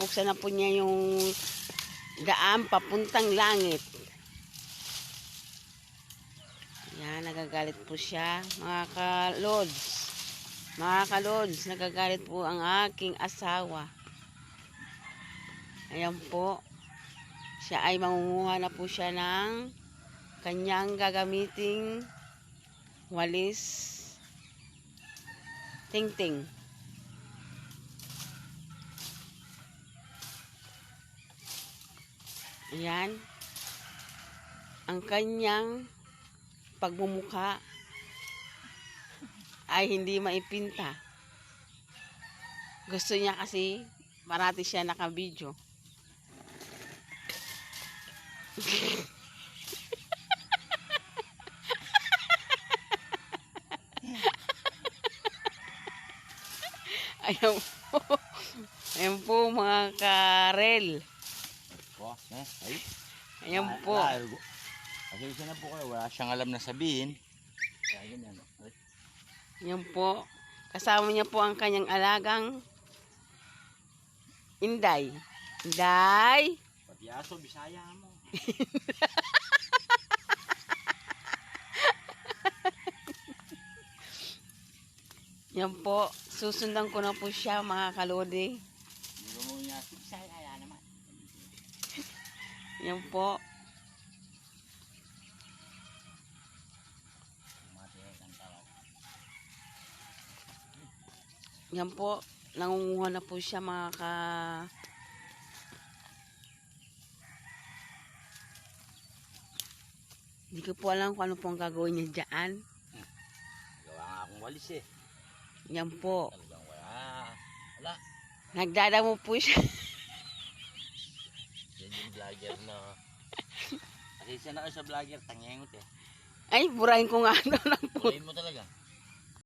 binubuksan na po niya yung daan papuntang langit. Yan, nagagalit po siya. Mga ka-lods. Mga ka-lods, nagagalit po ang aking asawa. Ayan po. Siya ay mangunguha na po siya ng kanyang gagamiting walis. Ting-ting. Ayan. Ang kanyang pagmumukha ay hindi maipinta. Gusto niya kasi marati siya nakabidyo. Ayan po. Ayan po mga karel. Ayan po. Pasensya na po kayo, wala siyang alam na sabihin. Kaya ganyan. Ayan po. Kasama niya po ang kanyang alagang Inday. Inday! Pati aso, Bisaya mo. Yan po. Susundan ko na po siya mga kalodi. Hindi mo niya, Bisaya kaya naman. Yan po. Yan po. Nangunguha na po siya mga ka... Hindi ko po alam kung ano pong gagawin niya dyan. Gawa nga akong walis eh. Yan po. Talagang wala. Nagdadamo po siya. Yan yung vlogger na. Pasensya na kayo sa vlogger, tangengot eh. Ay, burahin ko nga ano lang po. Burahin mo talaga.